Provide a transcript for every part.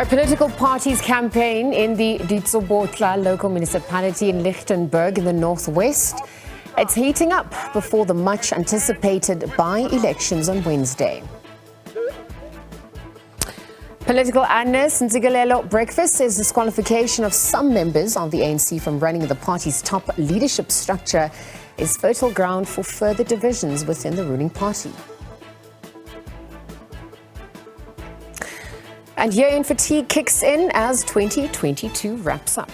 Our political parties campaign in the Ditsobotla local municipality in Lichtenburg in the northwest. It's heating up before the much anticipated by-elections on Wednesday. Political analyst Nzigalelo Breakfast says disqualification of some members of the ANC from running the party's top leadership structure is fertile ground for further divisions within the ruling party. And year-end fatigue kicks in as 2022 wraps up.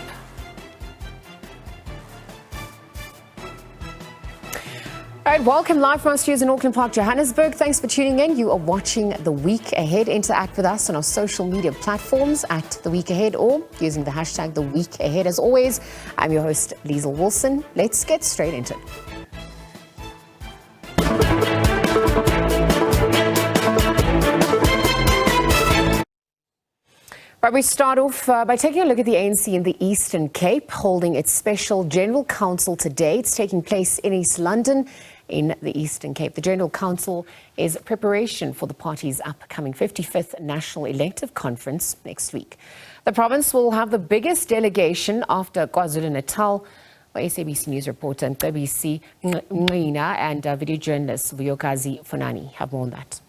All right, welcome live from our studios in Auckland Park, Johannesburg. Thanks for tuning in. You are watching The Week Ahead. Interact with us on our social media platforms at The Week Ahead or using the hashtag The Week Ahead. As always, I'm your host, Liesl Wilson. Let's get straight into it. Right, we start off by taking a look at the ANC in the Eastern Cape, holding its special General Council today. It's taking place in East London in the Eastern Cape. The General Council is preparation for the party's upcoming 55th National Elective Conference next week. The province will have the biggest delegation after KwaZulu-Natal. SABC News reporter SABC Ngqina and video journalist Vuyokazi Funani have more on that.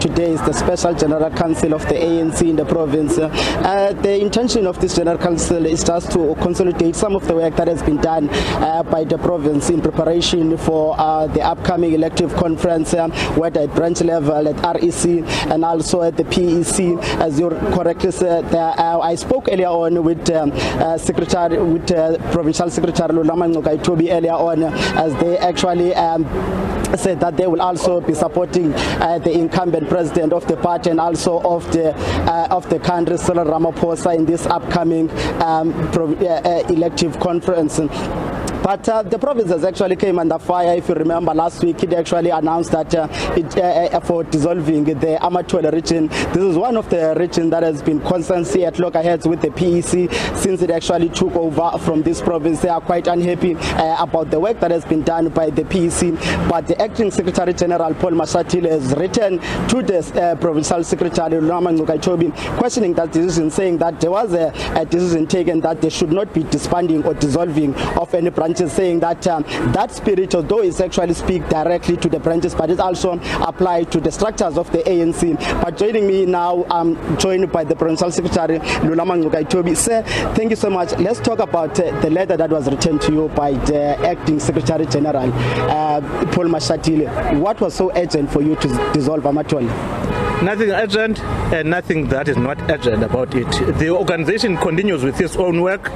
Today is the Special General Council of the ANC in the province. The intention of this General Council is just to consolidate some of the work that has been done by the province in preparation for the upcoming elective conference, whether at branch level, at REC, and also at the PEC. As you correctly said, I spoke earlier on with Provincial Secretary Lulama Ngaitobi earlier on, as they actually said that they will also be supporting the incumbent president of the party and also of the country, Cyril Ramaphosa, in this upcoming elective conference. But the province has actually came under fire. If you remember last week, it actually announced that for dissolving the Amatola region. This is one of the regions that has been constantly at loggerheads with the PEC since it actually took over from this province. They are quite unhappy about the work that has been done by the PEC. But the acting Secretary General Paul Mashatile has written to the Provincial Secretary Lulama Ngaitobi questioning that decision, saying that there was a decision taken that they should not be disbanding or dissolving of any branches, saying that that spirit, although it's actually speak directly to the branches, but it also applied to the structures of the ANC. But joining me now, I'm joined by the Provincial Secretary Lulama Ngaitobi. Sir, thank you so much. Let's talk about the letter that was written to you by the acting Secretary General Paul Mashatile. What was so urgent for you to dissolve Amatola? Nothing urgent and nothing that is not urgent about it. The organization continues with its own work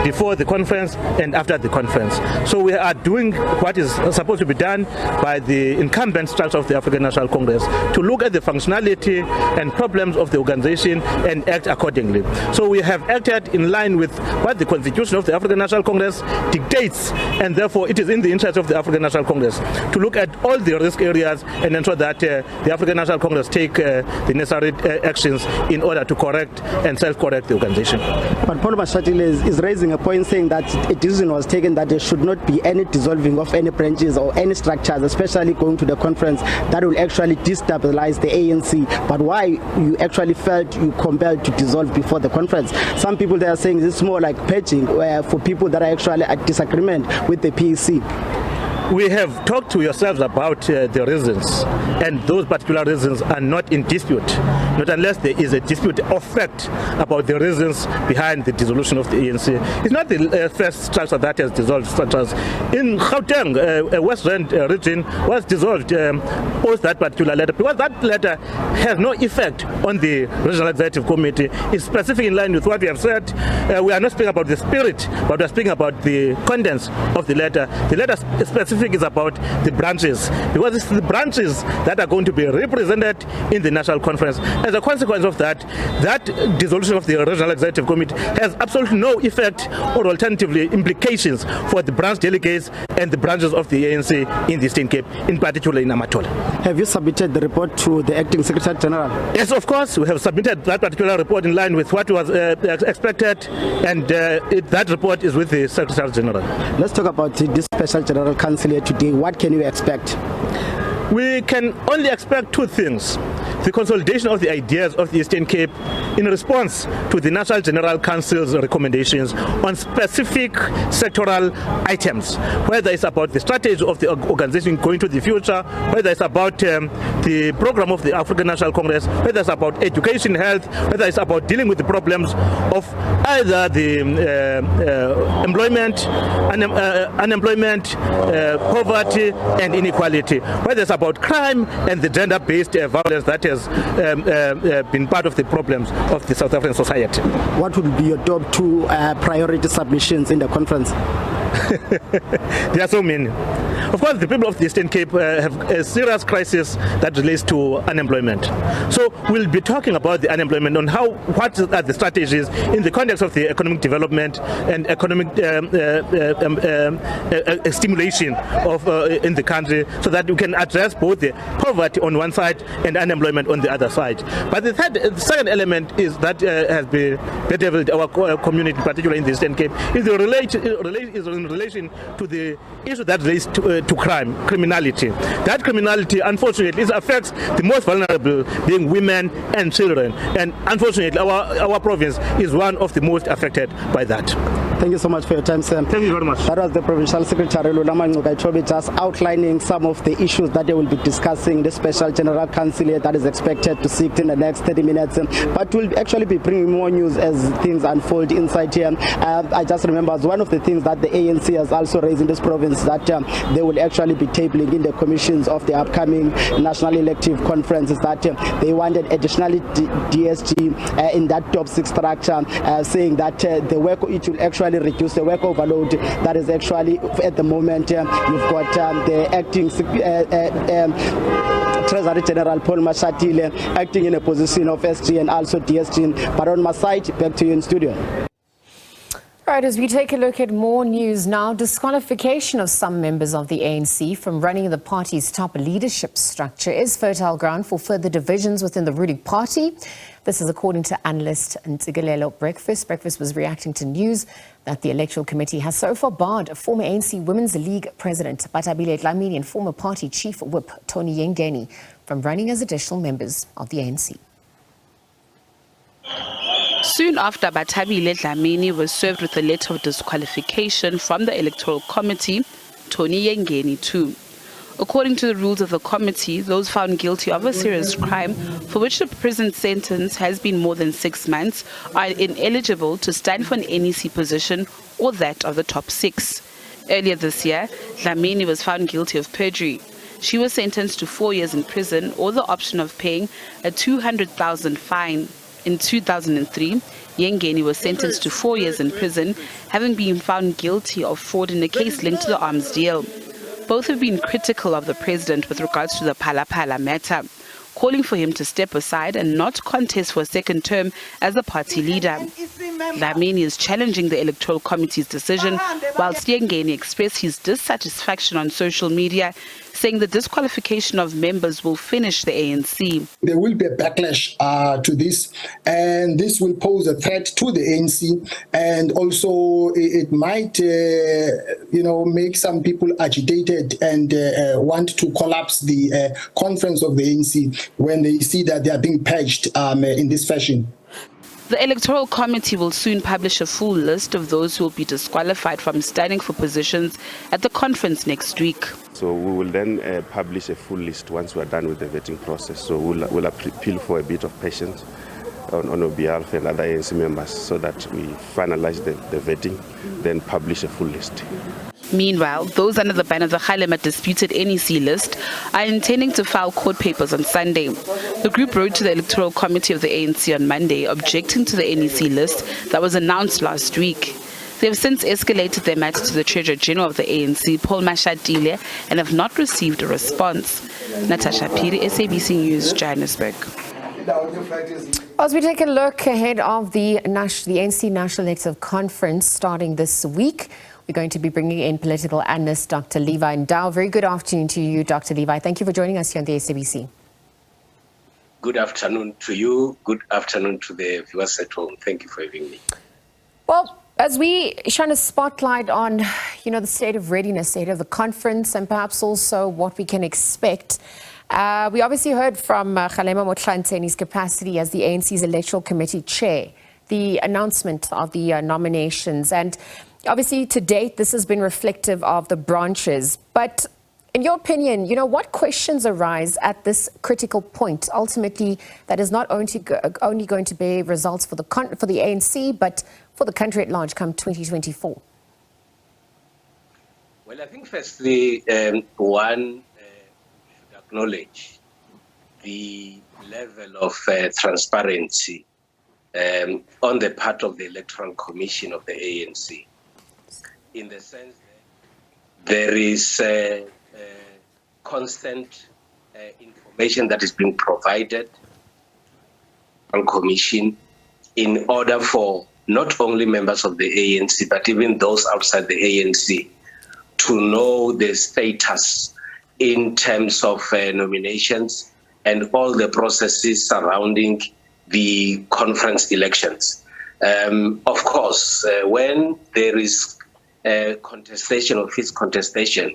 before the conference and after the conference. So we are doing what is supposed to be done by the incumbent structure of the African National Congress to look at the functionality and problems of the organization and act accordingly. So we have acted in line with what the Constitution of the African National Congress dictates, and therefore it is in the interest of the African National Congress to look at all the risk areas and ensure that the African National Congress take the necessary actions in order to correct and self-correct the organization. But Paul Mashatile is raising a point, saying that a decision was taken that there should not be any dissolving of any branches or any structures, especially going to the conference, that will actually destabilize the ANC. But why you actually felt you compelled to dissolve before the conference? Some people they are saying this is more like purging for people that are actually at disagreement with the PEC. We have talked to yourselves about the reasons, and those particular reasons are not in dispute, not unless there is a dispute of fact about the reasons behind the dissolution of the ANC. It's not the first structure that has dissolved structures. In Gauteng, a West Rand region was dissolved post that particular letter, because that letter has no effect on the Regional Executive Committee. It's specific in line with what we have said. We are not speaking about the spirit, but we are speaking about the contents of the letter. The letter specific is about the branches, because it's the branches that are going to be represented in the national conference. As a consequence of that, that dissolution of the Regional Executive Committee has absolutely no effect or alternatively implications for the branch delegates and the branches of the ANC in the Eastern Cape, in particular in Amatola. Have you submitted the report to the acting Secretary General? Yes, of course. We have submitted that particular report in line with what was expected, and that report is with the Secretary General. Let's talk about this Special General Council here today. What can you expect? We can only expect two things. the consolidation of the ideas of the Eastern Cape in response to the National General Council's recommendations on specific sectoral items, whether it's about the strategy of the organization going to the future, whether it's about the program of the African National Congress, whether it's about education, health, whether it's about dealing with the problems of either the employment, unemployment, poverty and inequality, whether it's about crime and the gender-based violence that has been part of the problems of the South African society. What would be your top two priority submissions in the conference? There are so many. Of course, the people of the Eastern Cape have a serious crisis that relates to unemployment. So we'll be talking about the unemployment, on what are the strategies in the context of the economic development and economic stimulation of in the country, so that we can address both the poverty on one side and unemployment on the other side. But the second element is that has been bedeviled our community, particularly in the Eastern Cape, is in relation to the issue that relates to crime, criminality. That criminality, unfortunately, affects the most vulnerable, being women and children. And unfortunately, our province is one of the most affected by that. Thank you so much for your time, Sam. Thank you very much. That was the Provincial Secretary Lulama Ngcukaitobi just outlining some of the issues that they will be discussing. The Special General Counsel that is expected to sit in the next 30 minutes. But we'll actually be bringing more news as things unfold inside here. I just remember as one of the things that the ANC has also raised in this province, that they will actually be tabling in the commissions of the upcoming National Elective Conference, is that they wanted additionally DSG in that top 6 structure, saying that the work, it will actually reduce the work overload that is actually at the moment. You've got the acting Treasury General Paul Mashatile acting in a position of SG and also DSG. But on my side, back to you in studio. Right, as we take a look at more news now, disqualification of some members of the ANC from running the party's top leadership structure is fertile ground for further divisions within the ruling party. This is according to analyst Ntsikelelo Breakfast. Breakfast was reacting to news that the Electoral Committee has so far barred former ANC Women's League President Batabile Dlamini and former party chief whip Tony Yengeni from running as additional members of the ANC. Soon after Batabile Dlamini was served with a letter of disqualification from the Electoral Committee, Tony Yengeni too. According to the rules of the committee, those found guilty of a serious crime for which the prison sentence has been more than 6 months are ineligible to stand for an NEC position or that of the top 6. Earlier this year, Dlamini was found guilty of perjury. She was sentenced to 4 years in prison or the option of paying a 200,000 fine. In 2003, Yengeni was sentenced to 4 years in prison, having been found guilty of fraud in a case linked to the arms deal. Both have been critical of the president with regards to the Phala matter, calling for him to step aside and not contest for a second term as the party leader. Dlamini is challenging the Electoral Committee's decision, whilst Yengeni expressed his dissatisfaction on social media, saying the disqualification of members will finish the ANC. There will be a backlash to this, and this will pose a threat to the ANC, and also it might, make some people agitated and want to collapse the conference of the ANC when they see that they are being purged in this fashion. The Electoral Committee will soon publish a full list of those who will be disqualified from standing for positions at the conference next week. So we will then publish a full list once we are done with the vetting process. So we'll appeal for a bit of patience on our behalf and other ANC members so that we finalize the vetting, then publish a full list. Meanwhile, those under the ban of the Kgalema disputed NEC list are intending to file court papers on Sunday. The group wrote to the Electoral Committee of the ANC on Monday, objecting to the NEC list that was announced last week. They have since escalated their matter to the Treasurer General of the ANC, Paul Mashatile, and have not received a response. Natasha Piri, SABC News, Johannesburg. As we take a look ahead of the ANC National Elective Conference starting this week, we're going to be bringing in political analyst Dr. Levi Ndau. Very good afternoon to you, Dr. Levi. Thank you for joining us here on the SABC. Good afternoon to you. Good afternoon to the viewers at home. Thank you for having me. Well, as we shine a spotlight on, the state of readiness, state of the conference, and perhaps also what we can expect We obviously heard from Kgalema Motlanthe in his capacity as the ANC's Electoral Committee Chair, the announcement of the nominations. And obviously, to date, this has been reflective of the branches. But in your opinion, what questions arise at this critical point, ultimately, that is not only going to bear results for the ANC, but for the country at large come 2024? Well, I think firstly, one should acknowledge the level of transparency on the part of the Electoral Commission of the ANC, in the sense that there is constant information that is being provided on Commission in order for not only members of the ANC, but even those outside the ANC to know the status in terms of nominations and all the processes surrounding the conference elections. Of course, when there is contestation or fierce contestation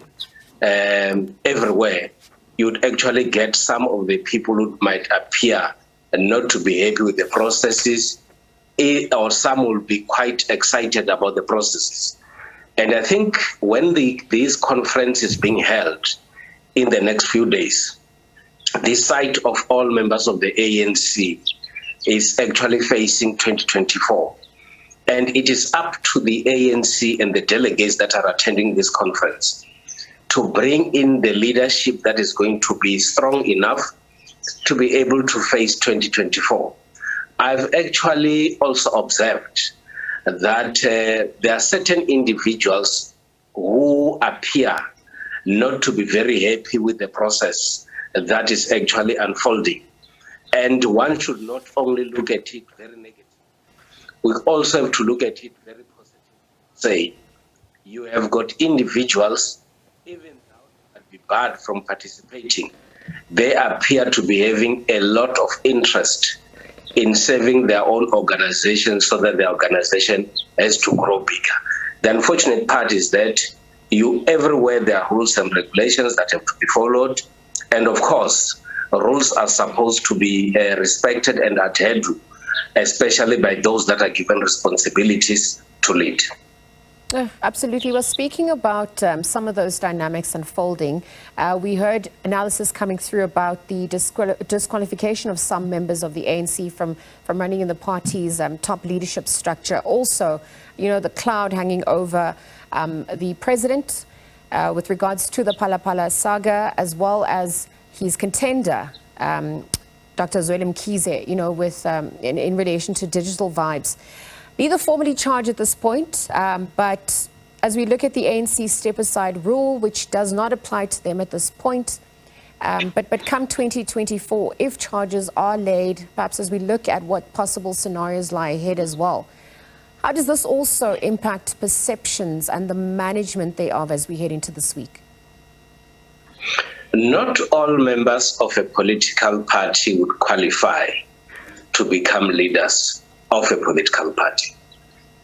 everywhere, you'd actually get some of the people who might appear not to be happy with the processes, or some will be quite excited about the processes. And I think when this conference is being held in the next few days, the sight of all members of the ANC is actually facing 2024. And it is up to the ANC and the delegates that are attending this conference to bring in the leadership that is going to be strong enough to be able to face 2024. I've actually also observed that there are certain individuals who appear not to be very happy with the process that is actually unfolding. And one should not only look at it very negative, we also have to look at it very positive. Say, you have got individuals, even though they might be barred from participating, they appear to be having a lot of interest in serving their own organization so that the organization has to grow bigger. The unfortunate part is that everywhere there are rules and regulations that have to be followed. And of course, rules are supposed to be respected and adhered to, especially by those that are given responsibilities to lead. Absolutely. Well, speaking about some of those dynamics unfolding, we heard analysis coming through about the disqualification of some members of the ANC from running in the party's top leadership structure. Also, the cloud hanging over the president with regards to the Phala saga, as well as his contender, Dr. Zweli Mkhize, with in relation to digital vibes. Neither formally charged at this point, but as we look at the ANC step-aside rule, which does not apply to them at this point, but come 2024, if charges are laid, perhaps as we look at what possible scenarios lie ahead as well, how does this also impact perceptions and the management thereof as we head into this week? Not all members of a political party would qualify to become leaders of a political party.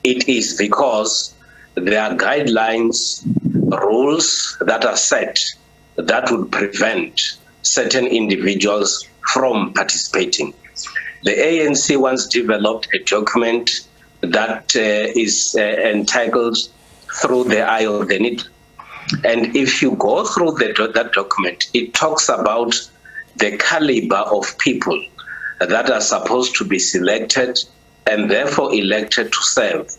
It is because there are guidelines, rules that are set that would prevent certain individuals from participating. The ANC once developed a document that is entitled Through the Eye of the Needle. And if you go through that document, it talks about the caliber of people that are supposed to be selected and therefore elected to serve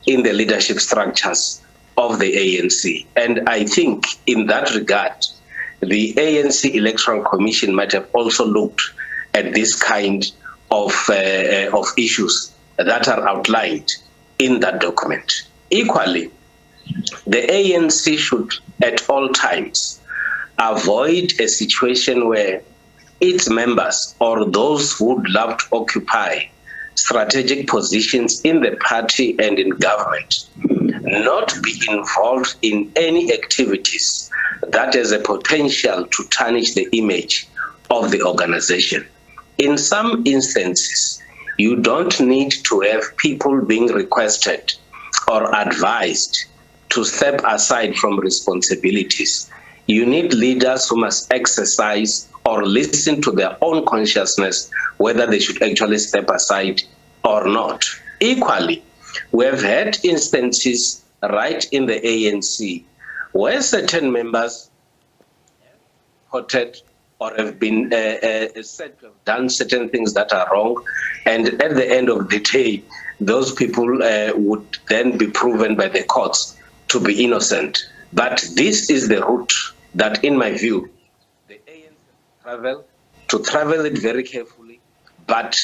in the leadership structures of the ANC. And I think in that regard, the ANC Electoral Commission might have also looked at this kind of issues that are outlined in that document. Equally, the ANC should at all times avoid a situation where its members or those who would love to occupy strategic positions in the party and in government not be involved in any activities that has a potential to tarnish the image of the organization. In some instances, you don't need to have people being requested or advised to step aside from responsibilities. You need leaders who must exercise or listen to their own consciousness whether they should actually step aside or not. Equally, we have had instances right in the ANC where certain members have reported or have been said to have done certain things that are wrong, and at the end of the day, those people would then be proven by the courts to be innocent. But this is the route that, in my view, the ANC travel it very carefully, but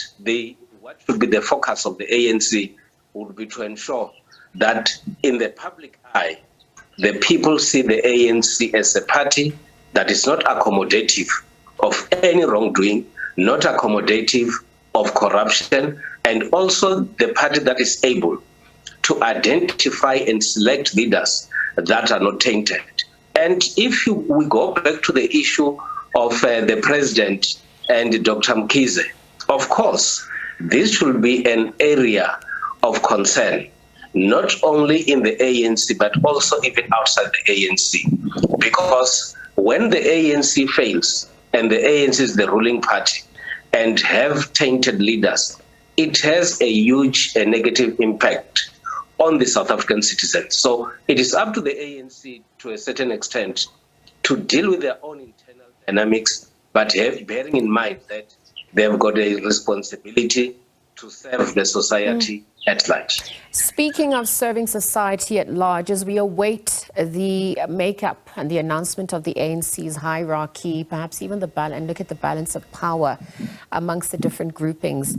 what should be the focus of the ANC would be to ensure that in the public eye, the people see the ANC as a party that is not accommodative of any wrongdoing, not accommodative of corruption, and also the party that is able to identify and select leaders that are not tainted. And if we go back to the issue of the president and Dr. Mkhize, of course, this should be an area of concern, not only in the ANC, but also even outside the ANC. Because when the ANC fails, and the ANC is the ruling party, and have tainted leaders, it has a huge negative impact on the South African citizens. So it is up to the ANC to a certain extent to deal with their own internal dynamics, but bearing in mind that they've got a responsibility to serve the society at large. Speaking of serving society at large, as we await the makeup and the announcement of the ANC's hierarchy, perhaps even and look at the balance of power amongst the different groupings,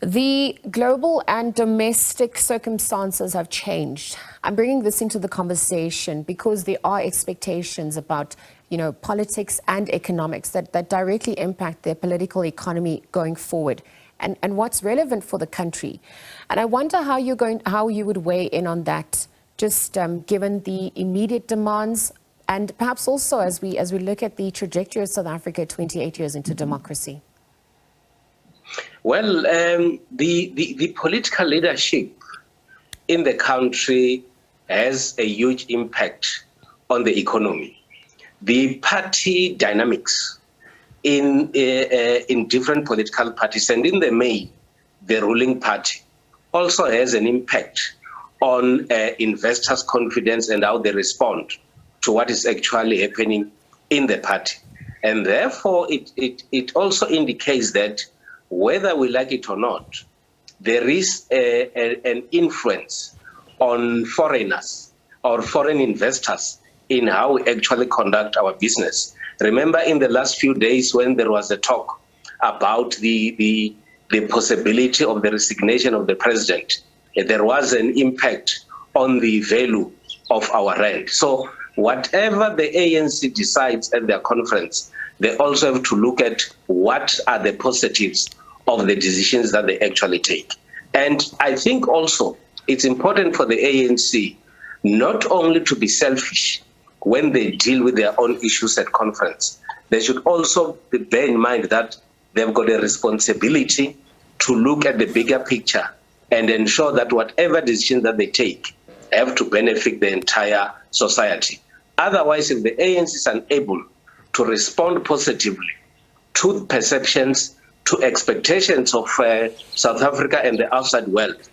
the global and domestic circumstances have changed. I'm bringing this into the conversation because there are expectations about, politics and economics that directly impact their political economy going forward. And what's relevant for the country. And I wonder how you would weigh in on that, just given the immediate demands, and perhaps also as we look at the trajectory of South Africa 28 years into democracy. Well, the political leadership in the country has a huge impact on the economy. The party dynamics in different political parties, and in the main, the ruling party, also has an impact on investors' confidence and how they respond to what is actually happening in the party. And therefore, it also indicates that whether we like it or not, there is an influence on foreigners or foreign investors in how we actually conduct our business. Remember, in the last few days when there was a talk about the possibility of the resignation of the president, there was an impact on the value of our rand. So whatever the ANC decides at their conference, they also have to look at what are the positives of the decisions that they actually take. And I think also it's important for the ANC not only to be selfish when they deal with their own issues at conference. They should also bear in mind that they've got a responsibility to look at the bigger picture and ensure that whatever decision that they take have to benefit the entire society. Otherwise, if the ANC is unable to respond positively to perceptions, to expectations of South Africa and the outside world,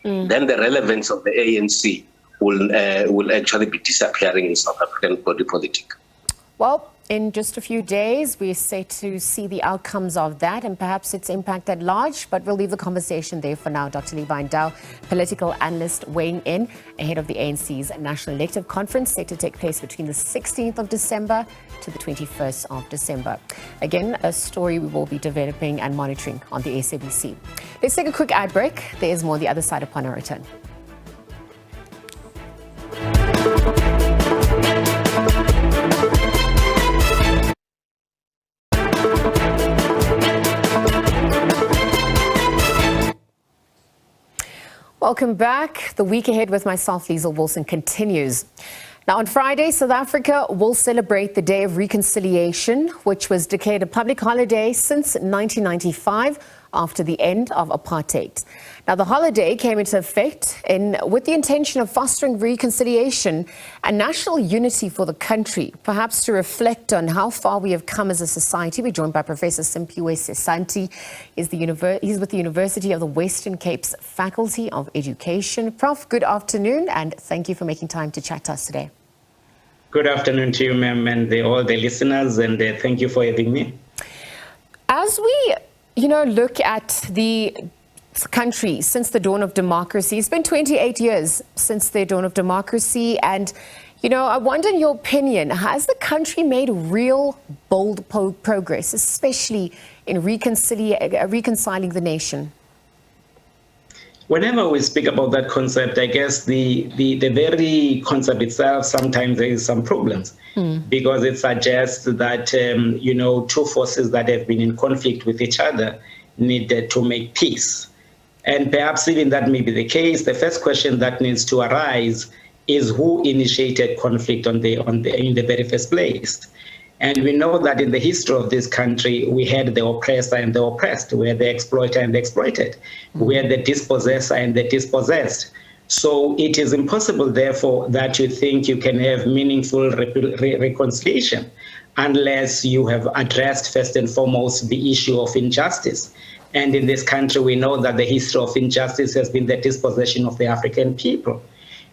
then the relevance of the ANC will actually be disappearing in South African body politic. Well, in just a few days, we're set to see the outcomes of that and perhaps its impact at large, but we'll leave the conversation there for now. Dr. Levi Ndau, political analyst, weighing in ahead of the ANC's National Elective Conference set to take place between the 16th of December to the 21st of December. Again, a story we will be developing and monitoring on the SABC. Let's take a quick ad break. There is more on the other side upon our return. Welcome back. The week ahead with myself, Liesl Wilson, continues. Now, on Friday, South Africa will celebrate the Day of Reconciliation, which was declared a public holiday since 1995 after the end of apartheid. Now, the holiday came into effect with the intention of fostering reconciliation and national unity for the country, perhaps to reflect on how far we have come as a society. We're joined by Professor Simphiwe Sesanti. He's with the University of the Western Cape's Faculty of Education. Prof, good afternoon, and thank you for making time to chat to us today. Good afternoon to you, ma'am, and all the listeners, and thank you for having me. As we, look at the country since the dawn of democracy, it's been 28 years since the dawn of democracy, and, I wonder, in your opinion, has the country made real, bold progress, especially in reconciling the nation? Whenever we speak about that concept, I guess the very concept itself, sometimes there is some problems because it suggests that, two forces that have been in conflict with each other needed to make peace. And perhaps even that may be the case. The first question that needs to arise is who initiated conflict in the very first place. And we know that in the history of this country, we had the oppressor and the oppressed, we had the exploiter and the exploited, we had the dispossessor and the dispossessed. So it is impossible, therefore, that you think you can have meaningful reconciliation unless you have addressed, first and foremost, the issue of injustice. And in this country, we know that the history of injustice has been the dispossession of the African people.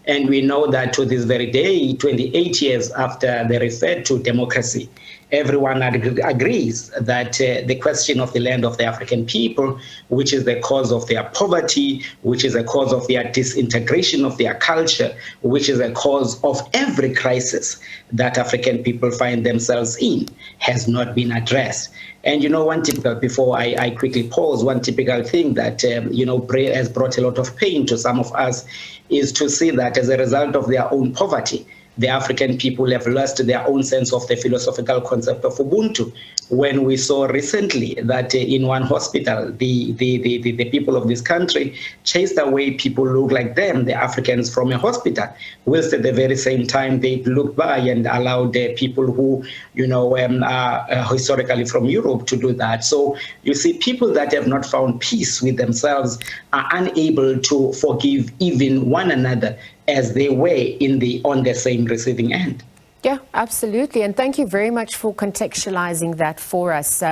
And we know that to this very day, 28 years after they referred to democracy, everyone agrees that the question of the land of the African people, which is the cause of their poverty, which is a cause of their disintegration of their culture, which is a cause of every crisis that African people find themselves in, has not been addressed. And one typical, before I quickly pause, one typical thing that, has brought a lot of pain to some of us is to see that as a result of their own poverty, the African people have lost their own sense of the philosophical concept of Ubuntu. When we saw recently that in one hospital, the people of this country chased away people who look like them, the Africans, from a hospital, whilst at the very same time they looked by and allowed the people who, are historically from Europe to do that. So you see, people that have not found peace with themselves are unable to forgive even one another as they were on the same receiving end. Yeah, absolutely. And thank you very much for contextualizing that for us.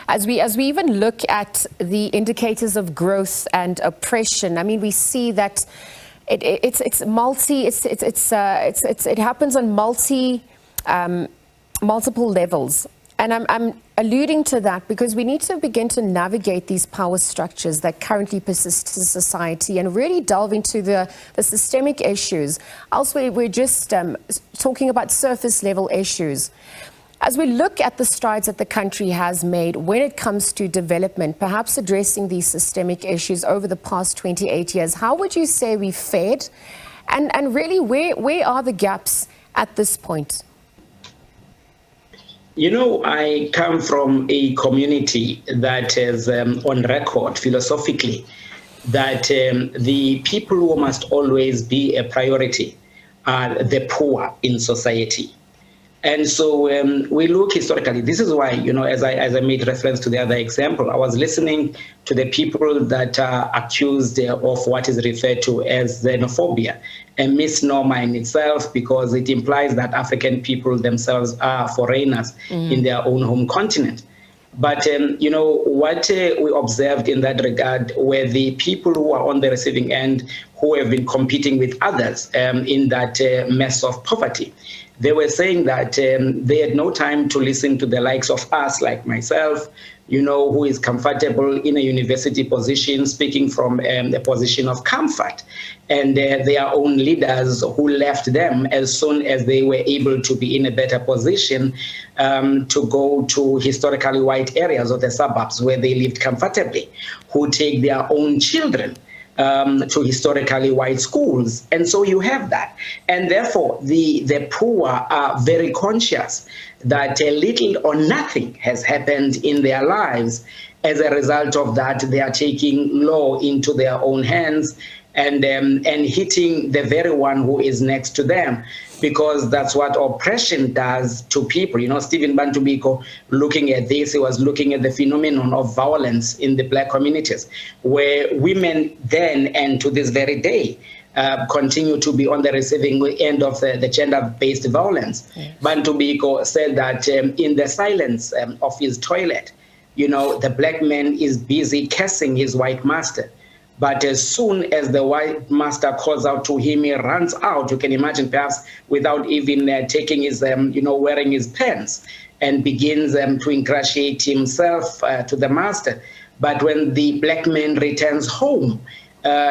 As we even look at the indicators of growth and oppression, I mean, we see that it happens on multiple levels. And I'm alluding to that because we need to begin to navigate these power structures that currently persist in society and really delve into the systemic issues. Elsewhere, we're just talking about surface level issues. As we look at the strides that the country has made when it comes to development, perhaps addressing these systemic issues over the past 28 years, how would you say we've fared? And really, where are the gaps at this point? I come from a community that is on record philosophically that the people who must always be a priority are the poor in society. And so we look historically. This is why, as I made reference to the other example, I was listening to the people that are accused of what is referred to as xenophobia, a misnomer in itself because it implies that African people themselves are foreigners in their own home continent. But, what we observed in that regard were the people who are on the receiving end who have been competing with others in that mess of poverty. They were saying that they had no time to listen to the likes of us, like myself, who is comfortable in a university position, speaking from a position of comfort, and their own leaders who left them as soon as they were able to be in a better position to go to historically white areas of the suburbs where they lived comfortably, who take their own children to historically white schools. And so you have that. And therefore, the poor are very conscious that little or nothing has happened in their lives. As a result of that, they are taking law into their own hands and hitting the very one who is next to them, because that's what oppression does to people. You know, Stephen Bantu Biko, looking at this, he was looking at the phenomenon of violence in the black communities, where women then and to this very day continue to be on the receiving end of the gender-based violence. Yes. Bantu Biko said that in the silence of his toilet, you know, the black man is busy cursing his white master. But as soon as the white master calls out to him, he runs out. You can imagine, perhaps without even taking his, wearing his pants, and begins to ingratiate himself to the master. But when the black man returns home,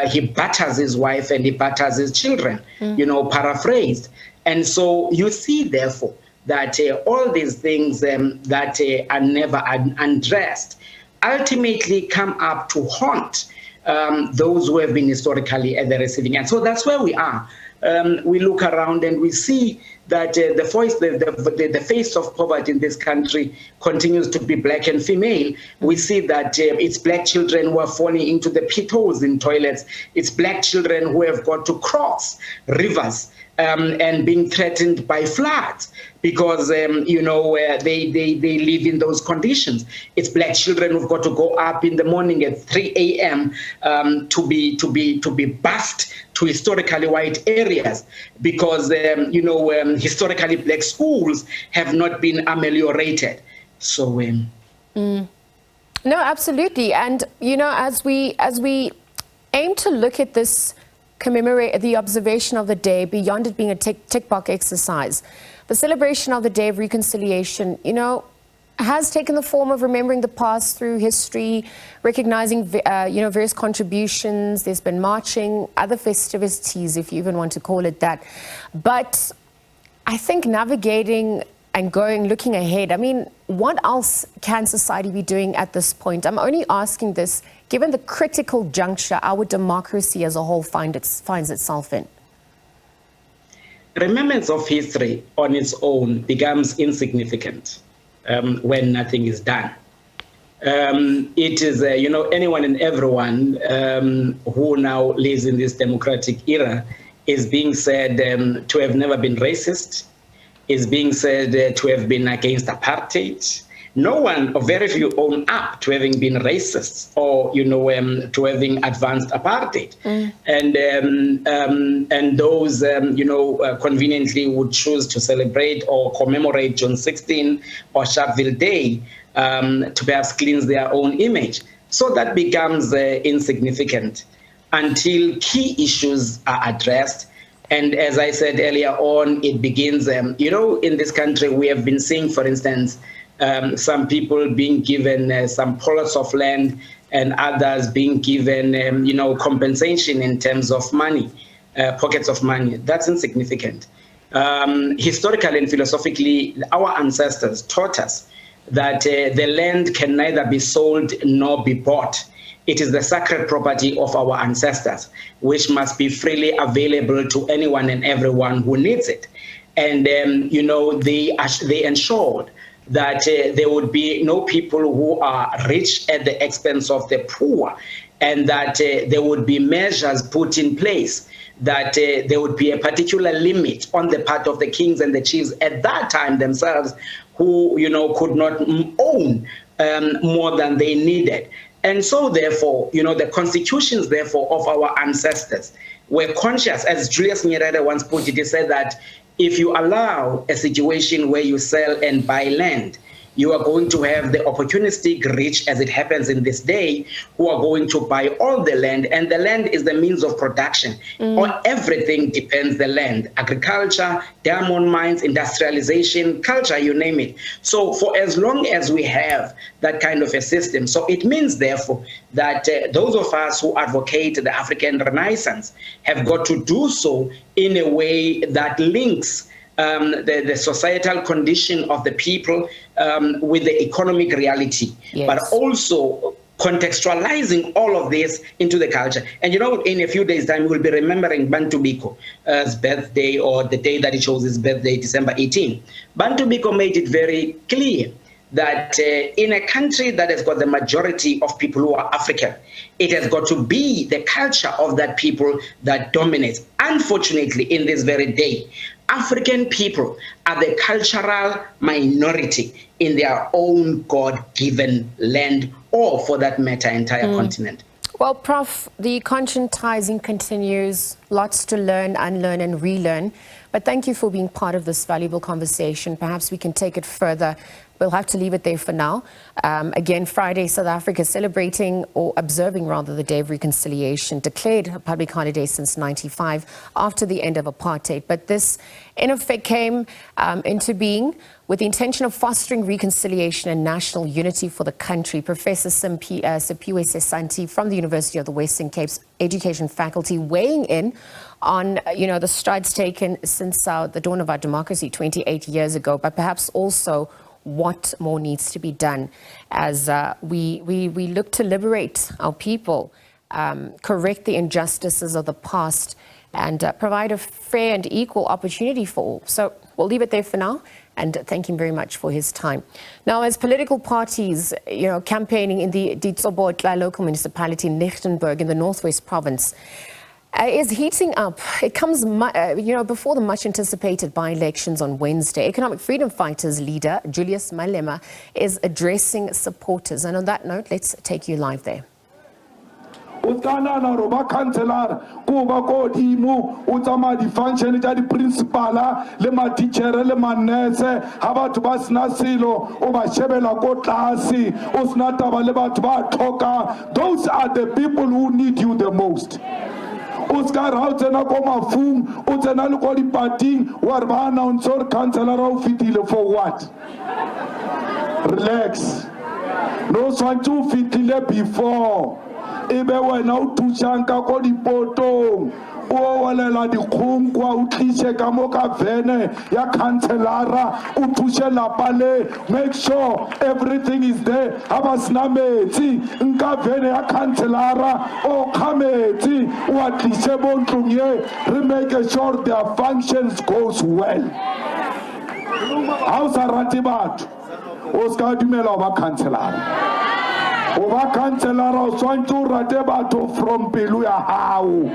he batters his wife and he batters his children, paraphrased. And so you see, therefore, that all these things that are never undressed ultimately come up to haunt those who have been historically at the receiving end. So that's where we are. We look around and we see that the face of poverty in this country continues to be black and female. We see that it's black children who are falling into the pit holes in toilets. It's black children who have got to cross rivers and being threatened by floods because they live in those conditions. It's black children who've got to go up in the morning at 3 a.m. to be bussed to historically white areas because historically black schools have not been ameliorated. So no, absolutely. And as we aim to look at this, commemorate the observation of the day beyond it being a tick box exercise, the celebration of the Day of Reconciliation, has taken the form of remembering the past through history, recognizing, various contributions. There's been marching, other festivities, if you even want to call it that. But I think navigating and looking ahead, what else can society be doing at this point? I'm only asking this given the critical juncture our democracy as a whole finds itself in. Remembrance of history on its own becomes insignificant when nothing is done. It is, anyone and everyone who now lives in this democratic era is being said to have never been racist, is being said to have been against apartheid. No one, or very few, own up to having been racist or, to having advanced apartheid. And those, conveniently would choose to celebrate or commemorate June 16 or Sharpeville Day to perhaps cleanse their own image. So that becomes insignificant until key issues are addressed. And as I said earlier on, it begins, in this country, we have been seeing, for instance, some people being given some plots of land and others being given, compensation in terms of money, pockets of money. That's insignificant. Historically and philosophically, our ancestors taught us that the land can neither be sold nor be bought. It is the sacred property of our ancestors, which must be freely available to anyone and everyone who needs it. And, they ensured that there would be no people who are rich at the expense of the poor, and that there would be measures put in place, that there would be a particular limit on the part of the kings and the chiefs at that time themselves, who, could not own more than they needed. And so, therefore, the constitutions, therefore, of our ancestors were conscious, as Julius Nyerere once put it. He said that if you allow a situation where you sell and buy land, you are going to have the opportunistic rich, as it happens in this day, who are going to buy all the land, and the land is the means of production. On everything depends the land: agriculture, diamond mines, industrialization, culture, you name it. So for as long as we have that kind of a system, so it means, therefore, that those of us who advocate the African Renaissance have got to do so in a way that links the societal condition of the people with the economic reality, but also contextualizing all of this into the culture. And in a few days' time, we'll be remembering Bantu Biko's birthday, or the day that he chose his birthday, December 18. Bantu Biko made it very clear that in a country that has got the majority of people who are African, it has got to be the culture of that people that dominates. Unfortunately, in this very day, African people are the cultural minority in their own God-given land, or for that matter, entire continent. Well, Prof, the conscientizing continues. Lots to learn, unlearn and relearn. But thank you for being part of this valuable conversation. Perhaps we can take it further. We'll have to leave it there for now. Again, Friday, South Africa celebrating, or observing rather, the Day of Reconciliation, declared a public holiday since '95 after the end of apartheid. But this, in effect, came into being with the intention of fostering reconciliation and national unity for the country. Professor Sipiwe Sesanti from the University of the Western Cape's Education Faculty weighing in on, the strides taken since the dawn of our democracy 28 years ago, but perhaps also what more needs to be done as we look to liberate our people, correct the injustices of the past, and provide a fair and equal opportunity for all. So we'll leave it there for now, and thank him very much for his time. Now, as political parties, campaigning in the Ditsobotla local municipality in Lichtenburg in the Northwest Province, is heating up. It comes, before the much-anticipated by-elections on Wednesday. Economic Freedom Fighters leader Julius Malema is addressing supporters. And on that note, let's take you live there. Utanana roba kanselar kuba kodimo utama di function ja di principala le ma teacher le manese habathu ba sna silo o ba shebela ko tlase o sna taba le batho ba tlhoka. Those are the people who need you the most. Oscar ha tsena ko mafung o tsena le ko dipating wa re ba announce or councilor o fitile for what? Relax. No swantu fitile before. Ebe wena o thusanka ko dipotong o walela dikgong kwa o tlise ka mo ka vene ya councilora o thuse lapale. Make sure everything is there. Haba sna metsi nka vene ya councilora o khameti o tlise bontlong ye re make sure their functions goes well. How sa rate batho o ska dumela ba councilora. Oba councilor o swantse o rate batho from pelo ya hao.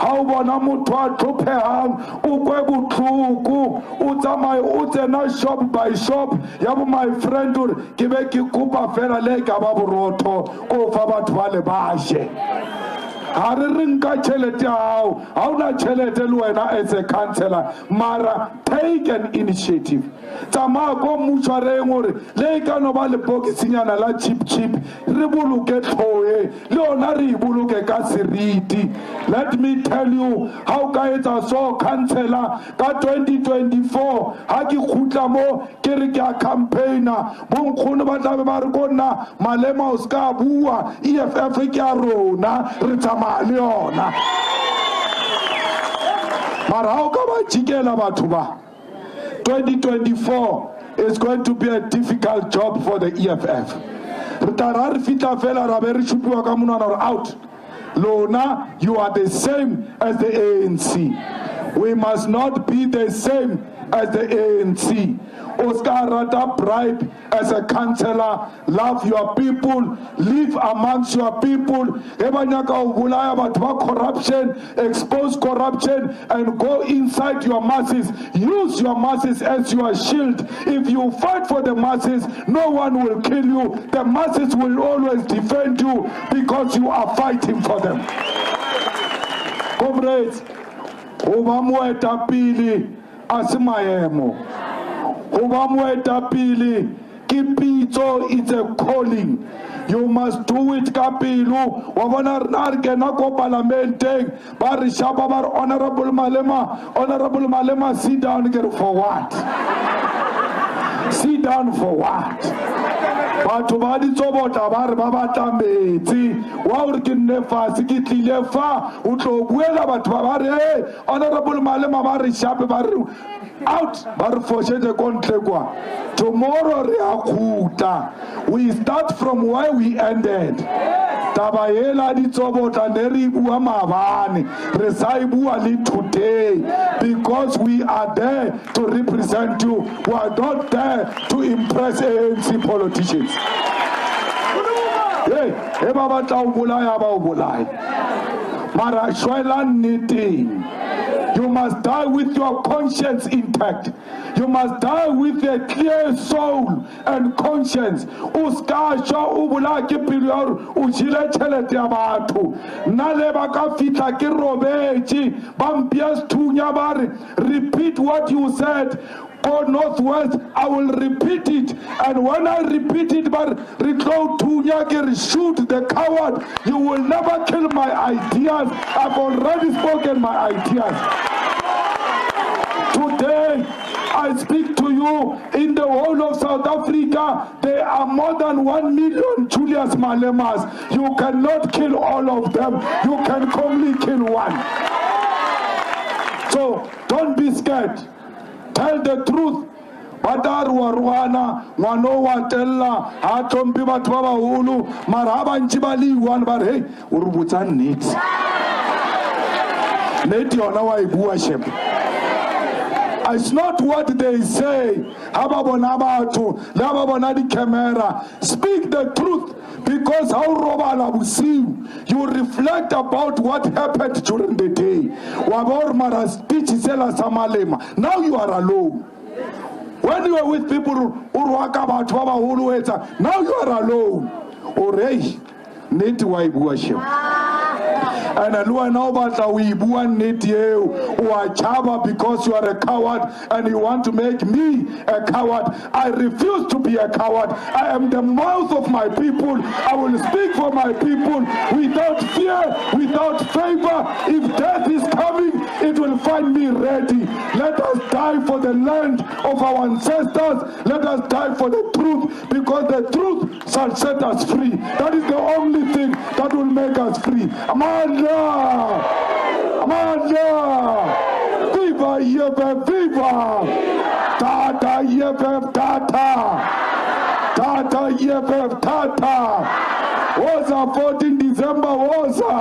Ha o bona motho a tlhophehang o kwe botlhoko o tsamaye o tsena shop by shop ya bo my friend o ke be ke kopa fela le ka ba borotho ko fa batho ba le bashe. Ha re rinka tšhelete hao ha ona tšhelete le wena as a councilor, mara take an initiative. Tsamaya ko mmušwareng gore le ka no ba lebokisinyana la chip re boloke tlhoe le yona re boloke ka seriti. Let me tell you how ka etsa so councilor ka 2024 ha ke khutla mo ke re ke a campaigner bonkgono ba tlabe ba re ko nna Malema o ska bua EFF ke a rona re tsamaya le yona. Mara ha o ka ba jikela batho ba 2024 is going to be a difficult job for the EFF. Ritarar fita fela raberi shupiwa kamunana out. Lona, you are the same as the ANC. We must not be the same as the ANC. Oscar Rata bribe as a councillor. Love your people. Live amongst your people. Corruption, expose corruption, and go inside your masses. Use your masses as your shield. If you fight for the masses, no one will kill you. The masses will always defend you because you are fighting for them. Comrades, Obamueta Pili Asimayemo. Obamueta Pili Kipito is a calling. You must do it, Kapilu. Wabana narke nako parlamente. Bari shababar Honorable Malema, sit down here for what? Sit down for what? Batho ba ditsobota ba re ba batla metsi wa o re ke nne fase ke tlile fa o tlo buela batho ba re hey Honorable Malema ba re shape ba re out ba re foshetse kontle kwa. Tomorrow re a khuta. We start from where we ended. taba ela di tsobota ne re bua mabane re sa e bua le today, because we are there to represent you. We are not there to impress ANC politicians. Hey, e ba batla o bolaya ba o bolaya. Mara shwela nneteng. You must die with your conscience intact. You must die with a clear soul and conscience. Uskasha ubula ke pelo ya hore o jile tšhelete ya batho. Nna le ba ka fihla ke robetše ba mpea sethunya ba re, repeat what you said. Go northwest, I will repeat it. And when I repeat it, but shoot the coward, you will never kill my ideas. I've already spoken my ideas. Today, I speak to you in the whole of South Africa. There are more than 1 million Julius Malemas. You cannot kill all of them. You can only kill one. So don't be scared. Tell the truth. Badarwarwana, Mano Watella, Atombi Batwaba Hulu, Maraba Chibali, one but hey, Urubutan needs. Let your now I worship. It's not what they say. Hababonabatu, Lababonadi camera. Speak the truth, because how Robala will see you reflect about what happened during the day. Wabormara speech is Samalema. Now you are alone. When you are with people who walk about now you are alone. Orei, need to worship. And alua now but we need you who are chaba because you are a coward and you want to make me a coward. I refuse to be a coward. I am the mouth of my people. I will speak for my people without fear, without favor. If death is coming, it will find me ready. Let us die for the land of our ancestors. Let us die for the truth, because the truth shall set us free. That is the only thing that will make us free. Amanda! Amanda! Viva EFF, viva! Tata EFF, tata! Tata EFF, tata! Woza 14 December, woza!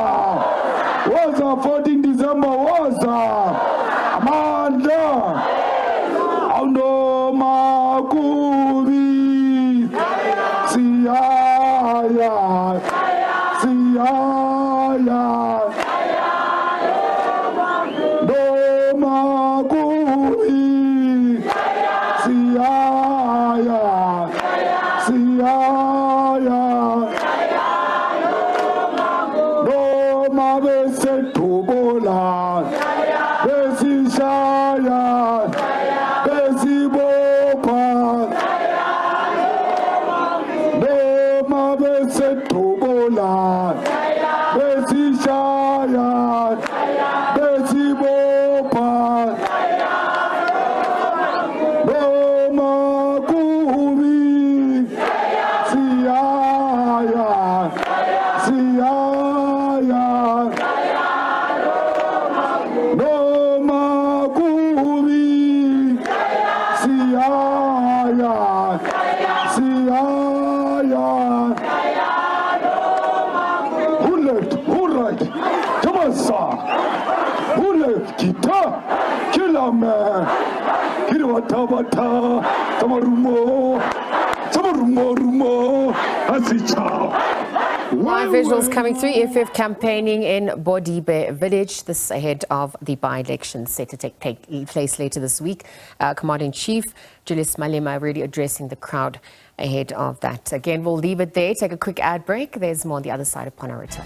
Woza 14 December, woza! Amanda! Aundo makubi! Siyaya! Siyaya! Live visuals coming through. EFF campaigning in Bodibe village. This ahead of the by-election set to take place later this week. Commander-in-Chief Julius Malema really addressing the crowd ahead of that. Again, we'll leave it there. Take a quick ad break. There's more on the other side upon our return.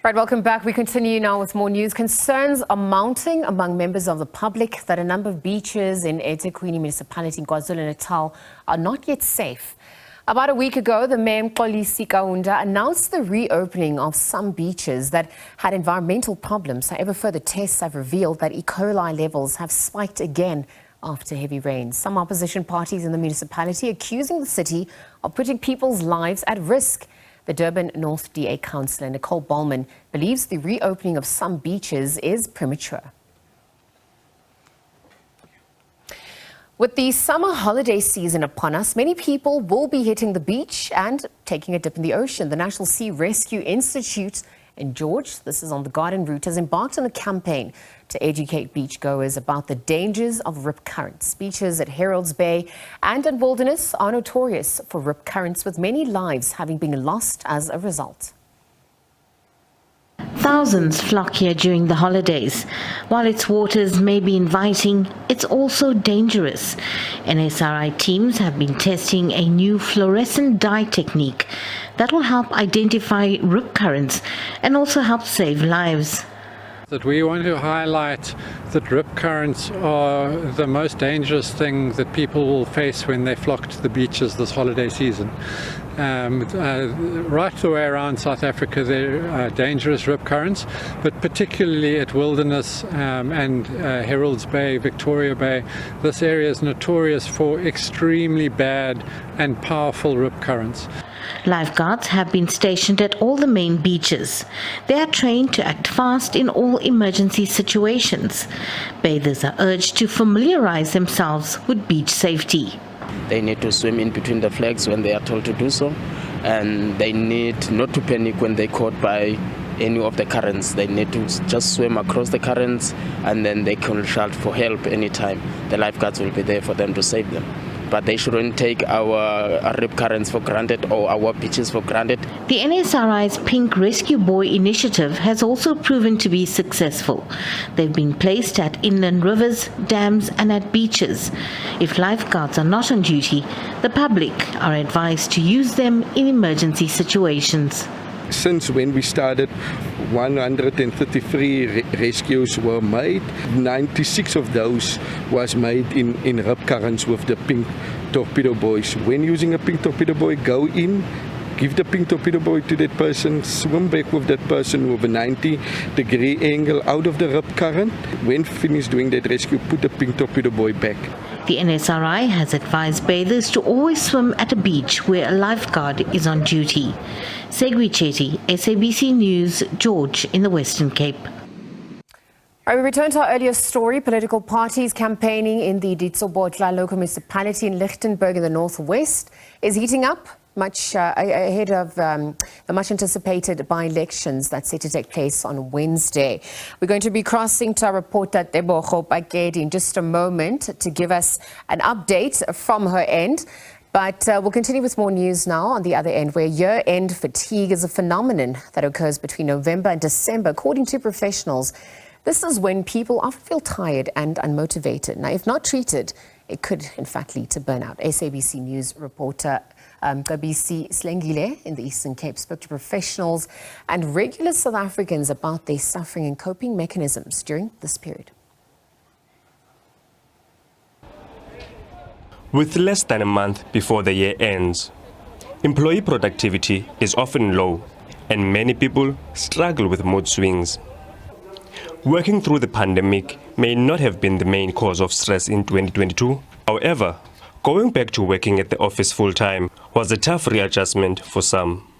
Right, welcome back. We continue now with more news. Concerns are mounting among members of the public that a number of beaches in eThekwini municipality in KwaZulu-Natal are not yet safe. About a week ago, the Mayor Mxolisi Kaunda announced the reopening of some beaches that had environmental problems. However, further tests have revealed that E. coli levels have spiked again after heavy rains. Some opposition parties in the municipality accusing the city of putting people's lives at risk. The Durban North DA councillor Nicole Bowman believes the reopening of some beaches is premature. With the summer holiday season upon us, many people will be hitting the beach and taking a dip in the ocean. The National Sea Rescue Institute in George, this is on the Garden Route, has embarked on a campaign to educate beachgoers about the dangers of rip currents. Beaches at Herald's Bay and at Wilderness are notorious for rip currents, with many lives having been lost as a result. Thousands flock here during the holidays. While its waters may be inviting, it's also dangerous. NSRI teams have been testing a new fluorescent dye technique that will help identify rip currents and also help save lives. That we want to highlight that rip currents are the most dangerous thing that people will face when they flock to the beaches this holiday season. Right the way around South Africa there are dangerous rip currents, but particularly at Wilderness and Herald's Bay, Victoria Bay, this area is notorious for extremely bad and powerful rip currents. Lifeguards have been stationed at all the main beaches. They are trained to act fast in all emergency situations. Bathers are urged to familiarize themselves with beach safety. They need to swim in between the flags when they are told to do so, and they need not to panic when they're caught by any of the currents. They need to just swim across the currents, and then they can shout for help anytime. The lifeguards will be there for them to save them. But they shouldn't take our rip currents for granted or our beaches for granted. The NSRI's Pink Rescue Buoy initiative has also proven to be successful. They've been placed at inland rivers, dams and at beaches. If lifeguards are not on duty, the public are advised to use them in emergency situations. Since when we started, 133 rescues were made. 96 of those was made in rip currents with the Pink Torpedo Buoys. When using a Pink Torpedo Buoy, go in, give the Pink Torpedo Buoy to that person, swim back with that person with a 90-degree angle out of the rip current. When finished doing that rescue, put the Pink Torpedo Buoy back. The NSRI has advised bathers to always swim at a beach where a lifeguard is on duty. Segwi Chetty, SABC News, George in the Western Cape. We return to our earlier story. Political parties campaigning in the Ditsobotla local municipality in Lichtenburg in the northwest is heating up, much ahead of the much anticipated by-elections that's set to take place on Wednesday. We're going to be crossing to our reporter Tebogo Pakedi in just a moment to give us an update from her end. But we'll continue with more news now on the other end, where year-end fatigue is a phenomenon that occurs between November and December. According to professionals, this is when people often feel tired and unmotivated. Now, if not treated, it could in fact lead to burnout. SABC News reporter Gabisi Slengile in the Eastern Cape spoke to professionals and regular South Africans about their suffering and coping mechanisms during this period. With less than a month before the year ends, employee productivity is often low and many people struggle with mood swings. Working through the pandemic may not have been the main cause of stress in 2022. However, going back to working at the office full-time was a tough readjustment for some.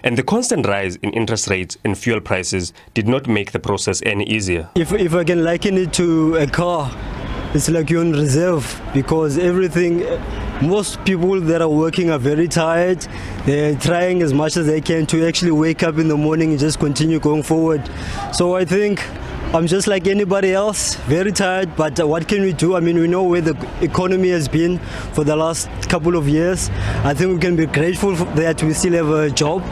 And the constant rise in interest rates and fuel prices did not make the process any easier. If I can liken it to a car, it's like you're on reserve, because most people that are working are very tired. They're trying as much as they can to actually wake up in the morning and just continue going forward. So I think I'm just like anybody else, very tired, but what can we do? I mean, we know where the economy has been for the last couple of years. I think we can be grateful that we still have a job,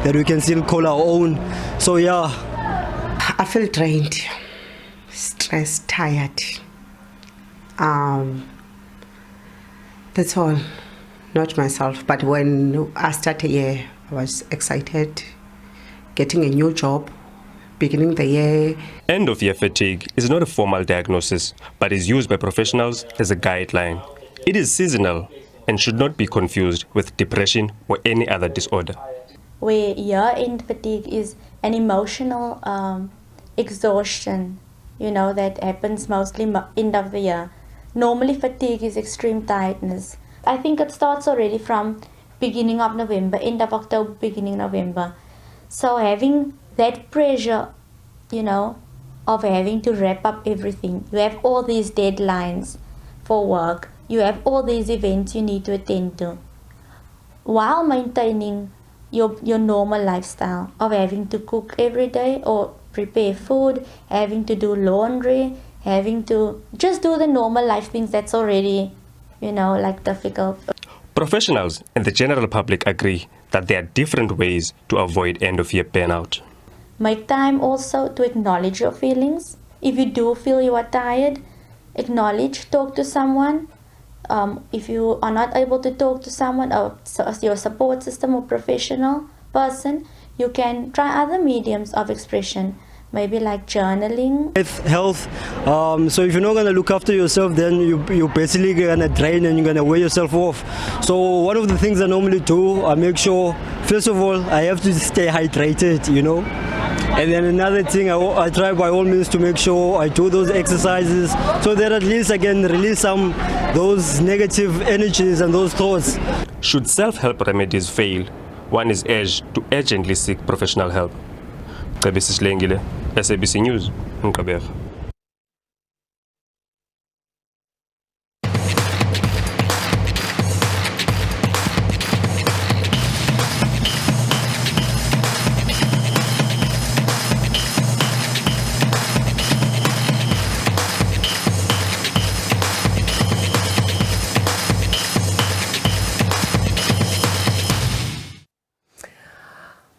that we can still call our own. So yeah. I feel drained, stressed, tired. That's all, not myself. But when I started here, I was excited, getting a new job, beginning the year. End of year fatigue is not a formal diagnosis, but is used by professionals as a guideline. It is seasonal and should not be confused with depression or any other disorder. Where year-end fatigue is an emotional exhaustion, that happens mostly end of the year. Normally fatigue is extreme tiredness. I think it starts already from beginning of November, end of October, beginning November. So having that pressure, you know, of having to wrap up everything. You have all these deadlines for work. You have all these events you need to attend to, while maintaining your normal lifestyle of having to cook every day or prepare food, having to do laundry, having to just do the normal life things that's already, you know, like difficult. Professionals and the general public agree that there are different ways to avoid end-of-year burnout. Make time also to acknowledge your feelings. If you do feel you are tired, acknowledge, talk to someone. If you are not able to talk to someone, or your support system or professional person, you can try other mediums of expression, maybe like journaling. Health. So if you're not going to look after yourself, then you're basically going to drain and you're going to wear yourself off. So one of the things I normally do, I make sure, first of all, I have to stay hydrated, you know. And then another thing, I try by all means to make sure I do those exercises so that at least I can release those negative energies and those thoughts. Should self-help remedies fail, one is urged to urgently seek professional help. SABC News, Nkabera.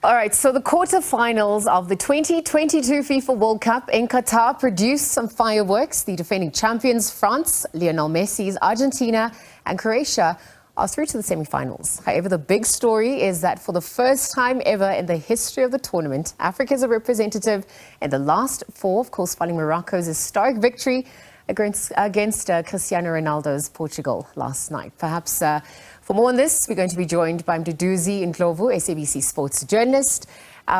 All right, so the quarterfinals of the 2022 FIFA World Cup in Qatar produced some fireworks. The defending champions, France, Lionel Messi's Argentina and Croatia are through to the semi-finals. However, the big story is that for the first time ever in the history of the tournament, Africa is a representative in the last four, of course, following Morocco's historic victory against Cristiano Ronaldo's Portugal last night. Perhaps for more on this, we're going to be joined by Mduduzi Ndlovu, SABC sports journalist.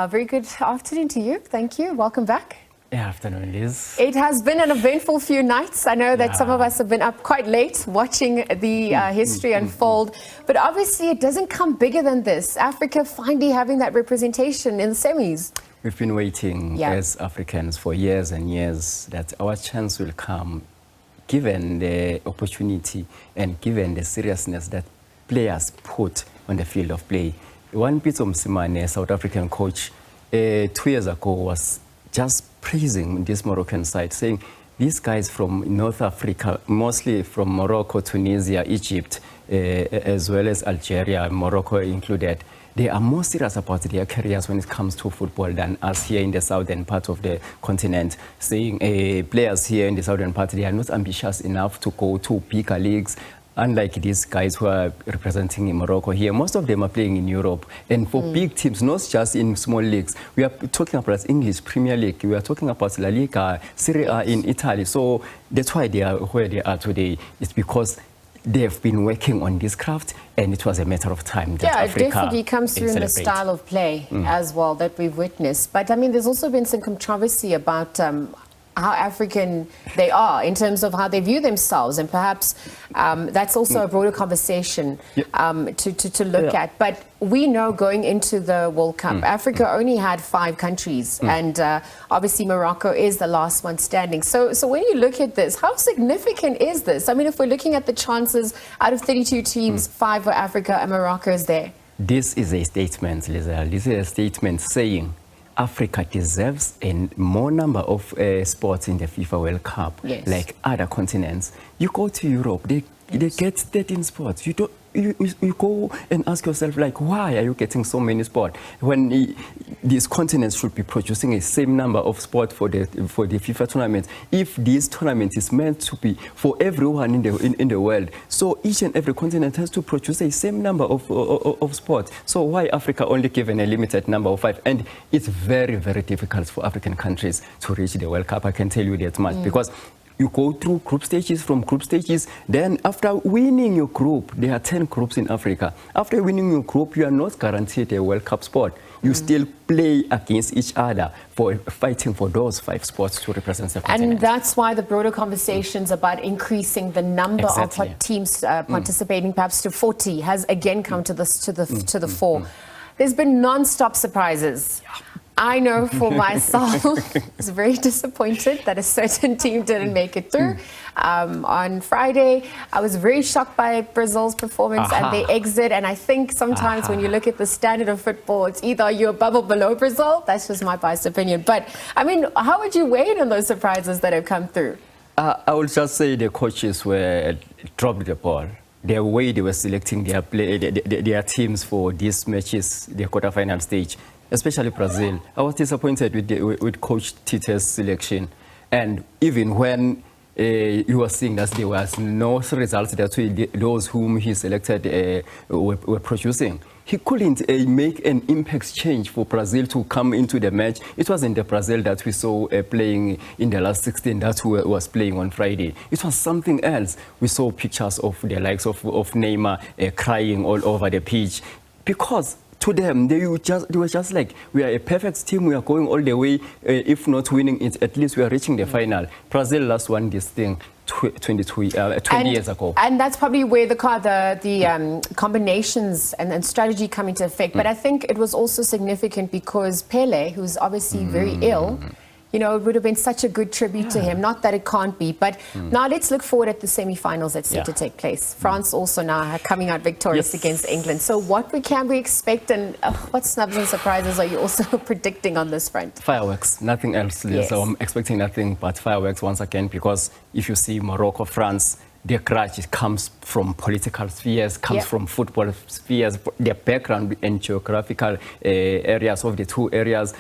Very good afternoon to you. Thank you. Welcome back. Good afternoon, Liz. It has been an eventful few nights. I know that some of us have been up quite late watching the history unfold. But obviously, it doesn't come bigger than this. Africa finally having that representation in the semis. We've been waiting as Africans for years and years that our chance will come, given the opportunity and given the seriousness that players put on the field of play. One Pitso Msimane, a South African coach, 2 years ago was just praising this Moroccan side, saying these guys from North Africa, mostly from Morocco, Tunisia, Egypt, as well as Algeria, Morocco included, they are more serious about their careers when it comes to football than us here in the southern part of the continent. Saying players here in the southern part, they are not ambitious enough to go to bigger leagues. Unlike these guys who are representing in Morocco here, most of them are playing in Europe. And for big teams, not just in small leagues, we are talking about English Premier League, we are talking about La Liga, Serie A in Italy. So that's why they are where they are today. It's because they've been working on this craft, and it was a matter of time that Africa it definitely comes through in the style of play as well that we've witnessed. But I mean, there's also been some controversy about how African they are in terms of how they view themselves, and perhaps that's also a broader conversation to look at. But we know going into the World Cup, Africa only had 5 countries, and obviously Morocco is the last one standing. So when you look at this, how significant is this? I mean, if we're looking at the chances, out of 32 teams, 5 for Africa and Morocco is there. This is a statement, Lisa. This is a statement saying Africa deserves a more number of sports in the FIFA World Cup, like other continents. You go to Europe, they get 13 sports. You go and ask yourself, like, why are you getting so many sports when these continents should be producing a same number of sports for the FIFA tournament? If this tournament is meant to be for everyone in the world, so each and every continent has to produce a same number of sports. So why Africa only given a limited number of 5? And it's very, very difficult for African countries to reach the World Cup. I can tell you that much because You go through group stages, from group stages. Then after winning your group, there are 10 groups in Africa. After winning your group, you are not guaranteed a World Cup spot. You still play against each other for fighting for those 5 spots to represent the continent. And that's why the broader conversations about increasing the number of teams participating, perhaps to 40, has again come to the fore. There's been non-stop surprises. I know for myself, I was very disappointed that a certain team didn't make it through. On Friday, I was very shocked by Brazil's performance and their exit. And I think sometimes when you look at the standard of football, it's either you're above or below Brazil. That's just my biased opinion. But, I mean, how would you weigh in on those surprises that have come through? I would just say the coaches dropped the ball. The way they were selecting their teams for these matches, the quarterfinal stage, especially Brazil. I was disappointed with Coach Tite's selection. And even when you were seeing that there was no results that those whom he selected were producing, he couldn't make an impact change for Brazil to come into the match. It wasn't the Brazil that we saw playing in the last 16 that was playing on Friday. It was something else. We saw pictures of the likes of Neymar crying all over the pitch because to them, they were just like, we are a perfect team, we are going all the way. If not winning it, at least we are reaching the final. Brazil last won this thing 20 years ago. And that's probably where the combinations and strategy come into effect. But I think it was also significant because Pele, who's obviously very ill, you know, it would have been such a good tribute to him. Not that it can't be, but now let's look forward at the semi-finals that's set to take place. France also now coming out victorious against England. So what can we expect, and what snubs and surprises are you also predicting on this front? Fireworks, nothing else. So I'm expecting nothing but fireworks once again, because if you see Morocco, France, their grudge comes from political spheres, comes from football spheres, their background and geographical areas of the two areas,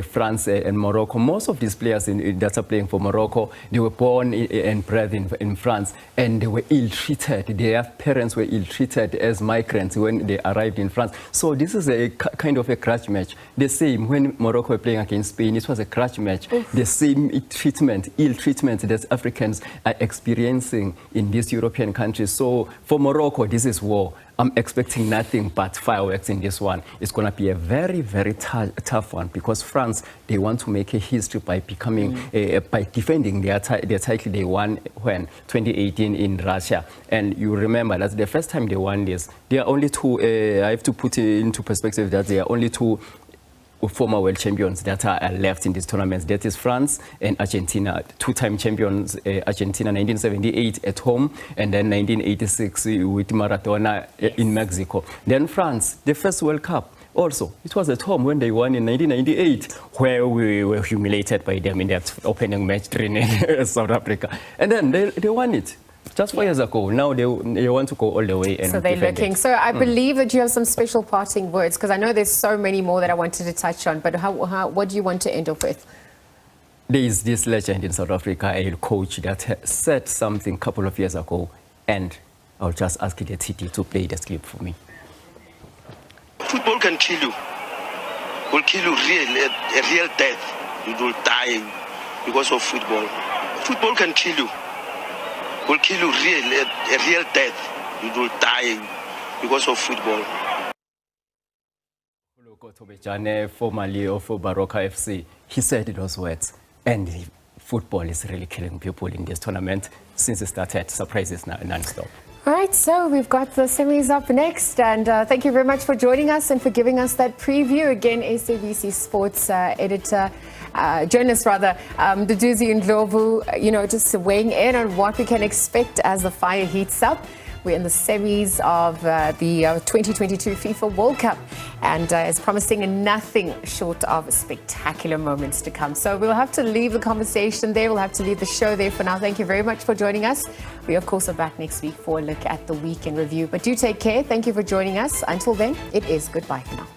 France and Morocco. Most of these players that are playing for Morocco, they were born and bred in France, and they were ill-treated. Their parents were ill-treated as migrants when they arrived in France. So this is a kind of a grudge match. The same when Morocco were playing against Spain, it was a grudge match. The same ill-treatment that Africans are experiencing in these European countries. So for Morocco, this is war. I'm expecting nothing but fireworks in this one. It's going to be a very, very tough one, because France, they want to make a history by becoming, by defending their title they won when 2018 in Russia. And you remember that's the first time they won this. There are only two. I have to put it into perspective that there are only two former world champions that are left in this tournament. That is France and Argentina, two-time champions. Argentina 1978 at home, and then 1986 with Maradona in Mexico. Then France, the first World Cup. Also, it was at home when they won in 1998, where we were humiliated by them in that opening match in South Africa. And then they won it just 4 years ago. Now they want to go all the way. And so they're looking. So I believe that you have some special parting words, because I know there's so many more that I wanted to touch on, but what do you want to end off with? There is this legend in South Africa, a coach that said something a couple of years ago, and I'll just ask the TT to play the clip for me. Football can kill you. Will kill you a real death. You will die because of football. Football can kill you. Will kill you a real death. You will die because of football. Tobejane, formerly of Baroka FC, he said those words, and football is really killing people in this tournament since it started. Surprises non-stop. All right, so we've got the semis up next, and thank you very much for joining us and for giving us that preview. Again, SABC Sports journalist Duduzi Ndlovu, you know, just weighing in on what we can expect as the fire heats up. We're in the semis of the 2022 FIFA World Cup, and it's promising nothing short of spectacular moments to come. So we'll have to leave the conversation there. We'll have to leave the show there for now. Thank you very much for joining us. We, of course, are back next week for a look at the week in review. But do take care. Thank you for joining us. Until then, it is goodbye for now.